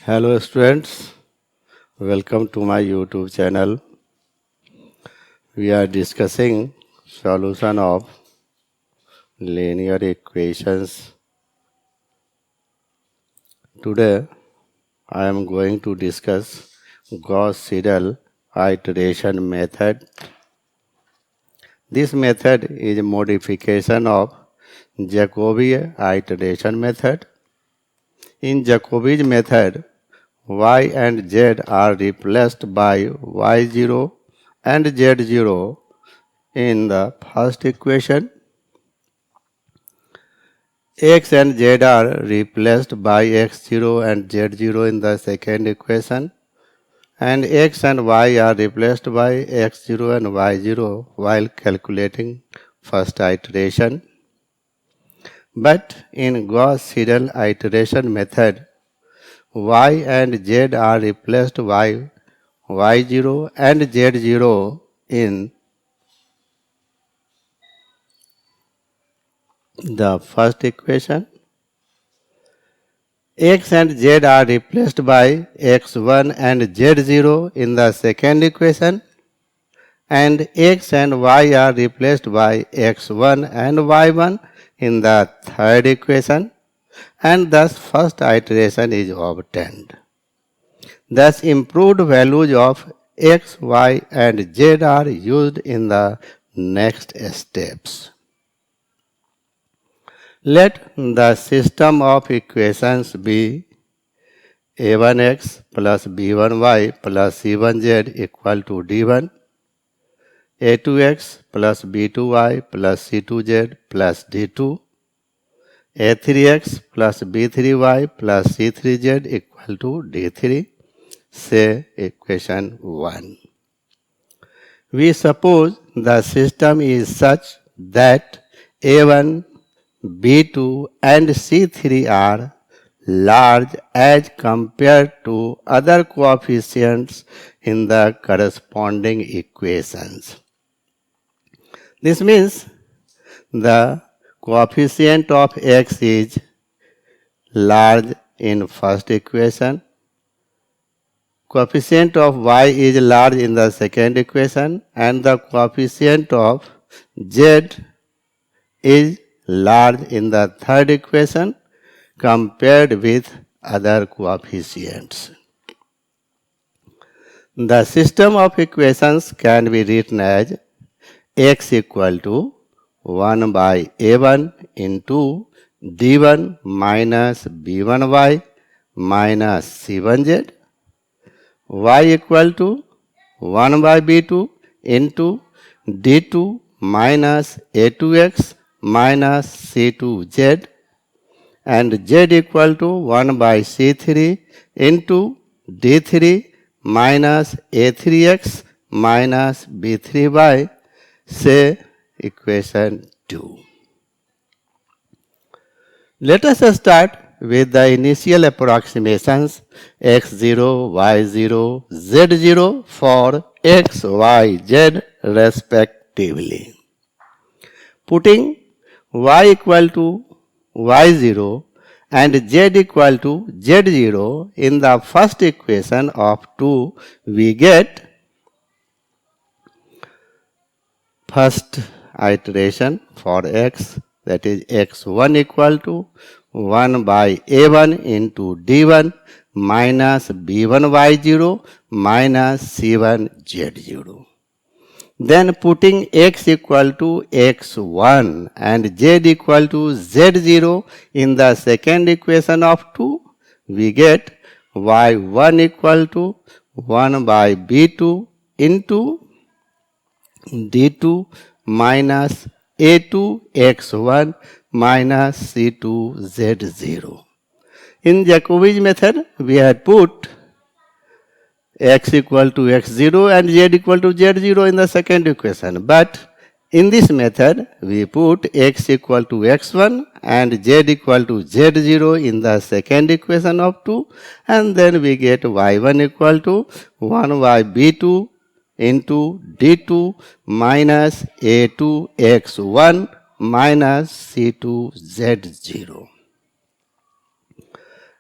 Hello students, welcome to my YouTube channel. We are discussing solution of linear equations. Today I am going to discuss Gauss Seidal iteration method. This method is a modification of Jacobi iteration method. In Jacobi's method, y and z are replaced by y0 and z0 in the first equation. X and z are replaced by x0 and z0 in the second equation. And x and y are replaced by x0 and y0 while calculating first iteration. But in Gauss Seidal iteration method, y and z are replaced by y0 and z0 in the first equation. X and z are replaced by x1 and z0 in the second equation, and x and y are replaced by x1 and y1 in the third equation, and thus first iteration is obtained. Thus improved values of x, y and z are used in the next steps. Let the system of equations be a1x plus b1y plus c1z equal to d1, a2x plus b2y plus c2z plus d2, a3x plus b3y plus c3z equal to d3, say equation 1. We suppose the system is such that a1, b2 and c3 are large as compared to other coefficients in the corresponding equations. This means the coefficient of x is large in first equation, coefficient of y is large in the second equation, and the coefficient of z is large in the third equation compared with other coefficients. The system of equations can be written as x equal to 1 by a1 into d1 minus b1y minus c1z, y equal to 1 by b2 into d2 minus a2x minus c2z, and z equal to 1 by c3 into d3 minus a3x minus b3y, say equation 2. Let us start with the initial approximations x0, y0, z0 for x, y, z respectively. Putting y equal to y0 and z equal to z0 in the first equation of 2, we get first iteration for x, that is x1 equal to 1 by a1 into d1 minus b1y0 minus c1z0. Then putting x equal to x1 and z equal to z0 in the second equation of 2, we get y1 equal to 1 by b2 into d2 minus a2 x1 minus c2 z0. In Jacobi's method, we had put x equal to x0 and z equal to z0 in the second equation. But in this method, we put x equal to x1 and z equal to z0 in the second equation of 2, and then we get y1 equal to 1 by b2 into d2 minus a2 x1 minus c2 z0.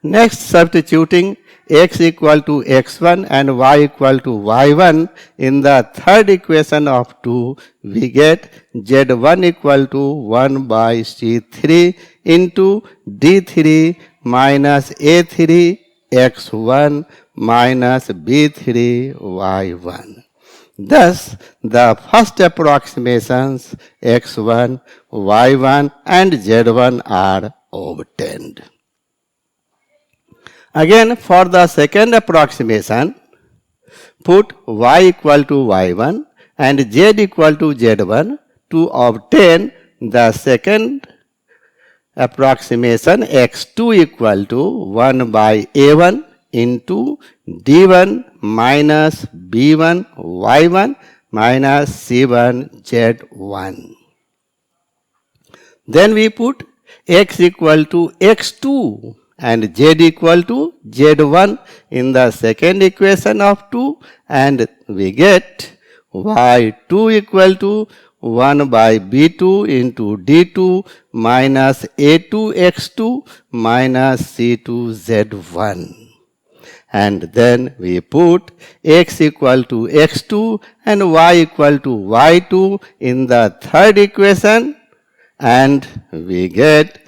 Next, substituting x equal to x1 and y equal to y1, in the third equation of 2, we get z1 equal to 1 by c3 into d3 minus a3 x1 minus b3 y1. Thus, the first approximations x1, y1 and z1 are obtained. Again, for the second approximation, put y equal to y1 and z equal to z1 to obtain the second approximation x2 equal to 1 by a1 into d1 minus b1 y1 minus c1 z1. Then we put x equal to x2 and z equal to z1 in the second equation of 2, and we get y2 equal to 1 by b2 into d2 minus a2 x2 minus c2 z1. And then we put x equal to x2 and y equal to y2 in the third equation, and we get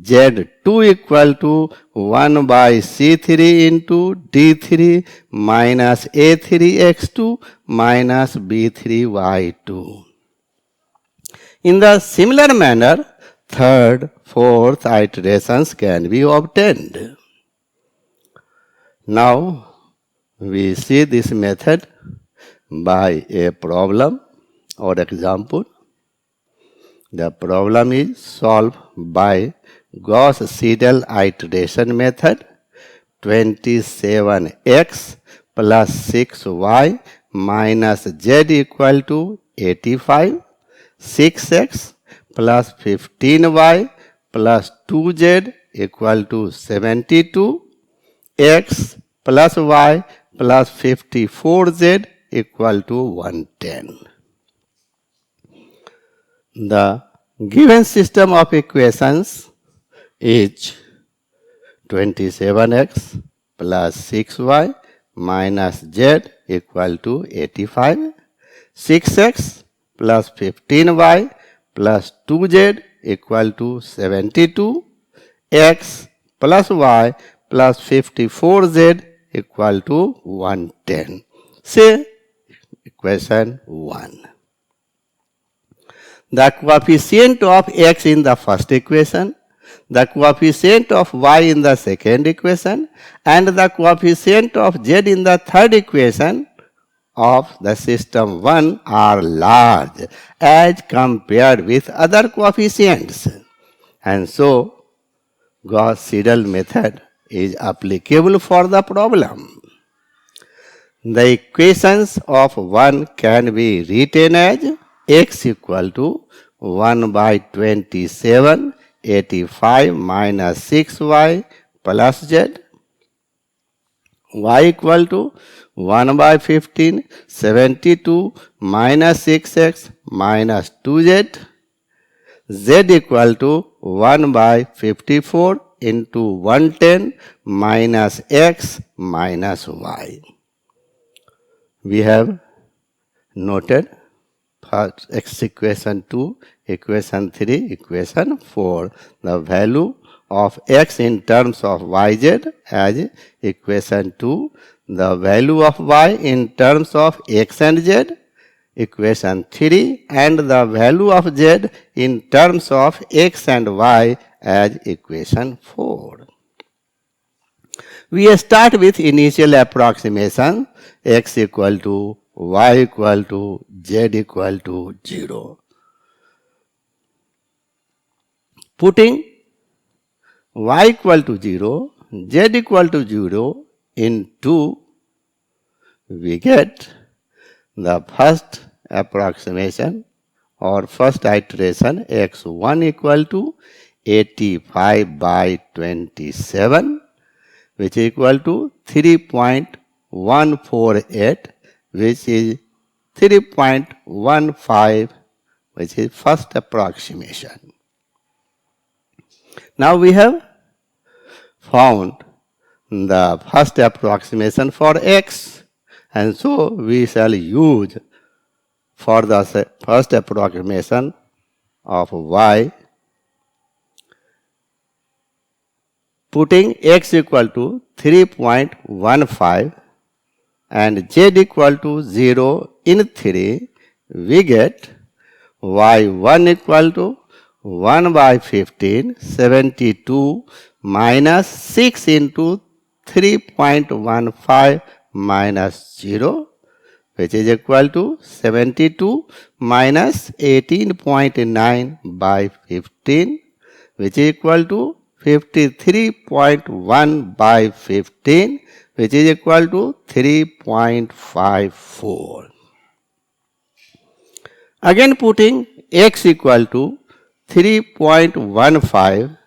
z2 equal to 1 by c3 into d3 minus a3 x2 minus b3 y2. In the similar manner, third, fourth iterations can be obtained. Now, we see this method by a problem or example. The problem is solved by Gauss Seidal iteration method. 27x plus 6y minus z equal to 85, 6x plus 15y plus 2z equal to 72, x plus y plus 54z equal to 110. The given system of equations is 27x plus 6y minus z equal to 85, 6x plus 15y plus 2z equal to 72, x plus y plus 54z equal to 110. Say equation 1. The coefficient of x in the first equation, the coefficient of y in the second equation, and the coefficient of z in the third equation of the system 1 are large as compared with other coefficients. And so, Gauss Seidal method is applicable for the problem. The equations of 1 can be written as x equal to 1 by 27, 85 minus 6y plus z, y equal to 1 by 15, 72 minus 6x minus 2z, z equal to 1 by 54 into 110 minus x minus y. We have noted first x equation 2, equation 3, equation 4. The value of x in terms of yz as equation 2, the value of y in terms of x and z, equation 3, and the value of z in terms of x and y as equation 4. We start with initial approximation x equal to y equal to z equal to 0. Putting y equal to 0, z equal to 0 in 2, we get the first approximation or first iteration x1 equal to 85 by 27, which is equal to 3.148, which is 3.15, which is first approximation. Now we have found the first approximation for x, and so we shall use for the first approximation of y, putting x equal to 3.15 and z equal to 0 in 3, we get y1 equal to 1 by 15, 72 minus 6 into 3.15 minus 0, which is equal to 72 minus 18.9 by 15, which is equal to 53.1 by 15, which is equal to 3.54. Again putting x equal to 3.15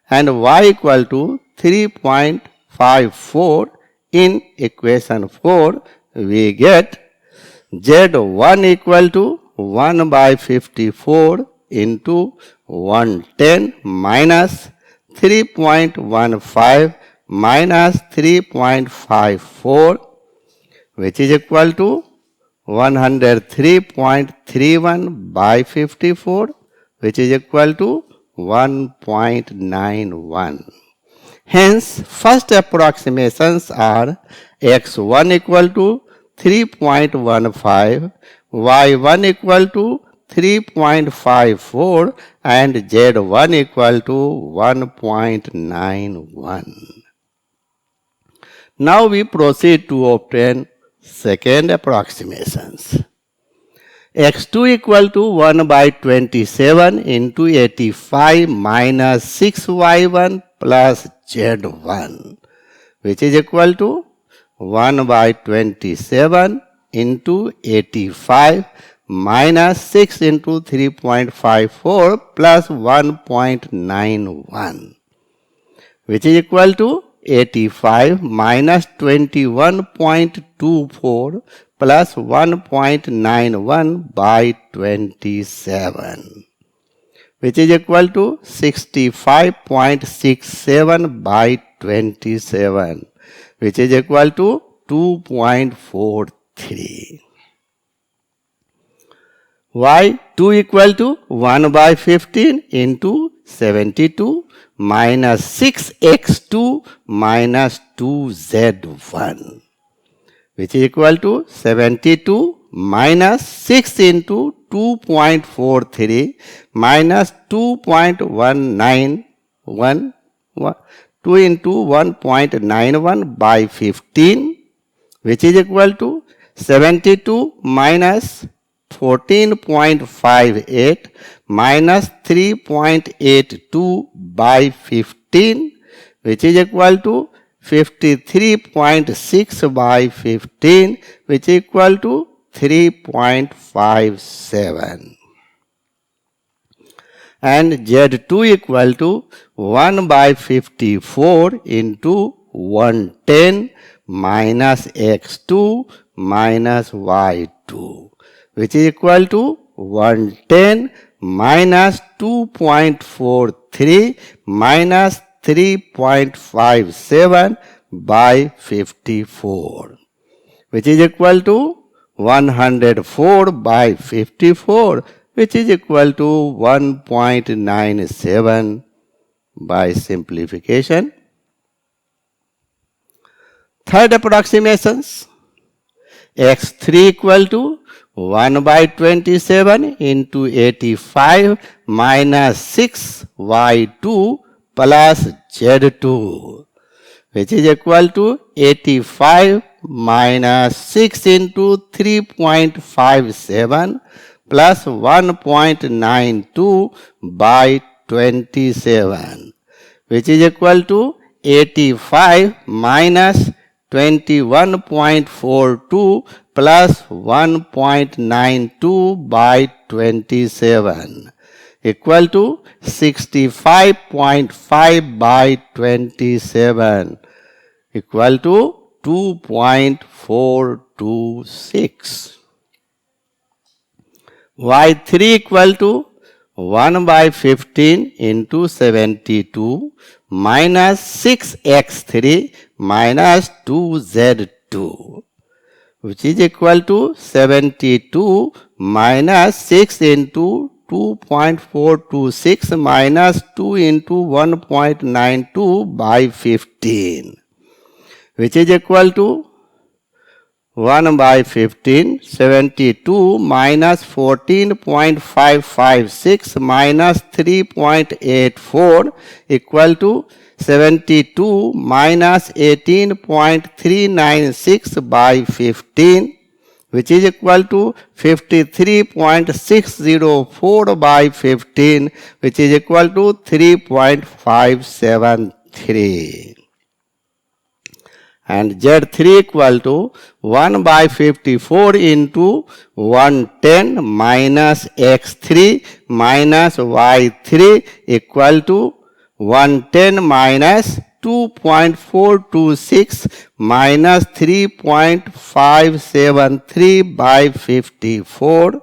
and y equal to 3.54 in equation 4, we get z1 equal to 1 by 54 into 110 minus 3.15 minus 3.54, which is equal to 103.31 by 54, which is equal to 1.91. Hence, first approximations are x1 equal to 3.15, y1 equal to 3.54 and z1 equal to 1.91. Now we proceed to obtain second approximations. x2 equal to 1 by 27 into 85 minus 6y1 plus z1, which is equal to 1 by 27 into 85 minus 6 into 3.54 plus 1.91, which is equal to 85 minus 21.24 plus 1.91 by 27, which is equal to 65.67 by 27, which is equal to 2.43. y2 equal to 1 by 15 into 72 minus 6x2 minus 2z1, which is equal to 72 minus 6 into 2.43 minus 2.191, 2 into 1.91 by 15, which is equal to 72 minus 14.58 minus 3.82 by 15, which is equal to 53.6 by 15, which is equal to 3.57. And z2 equal to 1 by 54 into 110 minus x2 minus y2, which is equal to 110 minus 2.43 minus 3.57 by 54, which is equal to 104 by 54, which is equal to 1.97 by simplification. Third approximations, x3 equal to 1 by 27 into 85 minus 6 y2 plus z2, which is equal to 85 minus 6 into 3.57 plus 1.92 by 27, which is equal to 85 minus 21.42 plus 1.92 by 27, equal to 65.5 by 27, equal to 2.426. y3 equal to 1 by 15 into 72 minus 6x3 minus 2z2, which is equal to 72 minus 6 into 2.426 minus 2 into 1.92 by 15, which is equal to 1 by 15, 72 minus 14.556 minus 3.84 equal to 72 minus 18.396 by 15, which is equal to 53.604 by 15, which is equal to 3.573. And Z3 equal to 1 by 54 into 110 minus X3 minus Y3 equal to 110 minus 2.426 minus 3.573 by 54,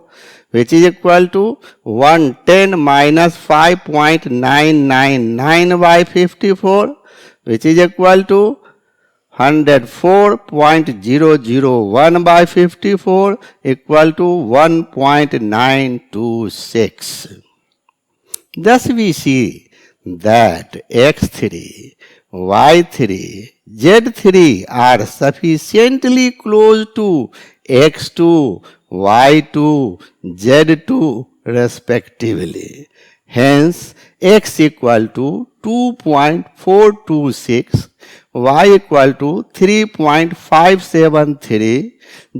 which is equal to 110 minus 5.999 by 54, which is equal to 104.001 by 54 equal to 1.926. Thus we see that X3, Y3, Z3 are sufficiently close to X2, Y2, Z2 respectively. Hence, X equal to 2.426, Y equal to 3.573,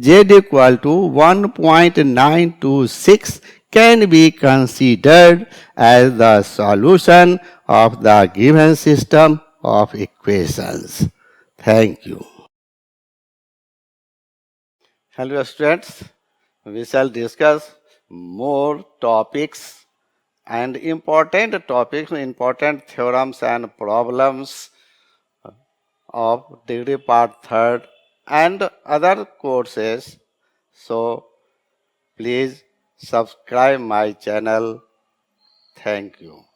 Z equal to 1.926 can be considered as the solution of the given system of equations. Thank you. Hello students, we shall discuss more topics and important topics, important theorems and problems of degree part 3rd and other courses. So please subscribe my channel. Thank you.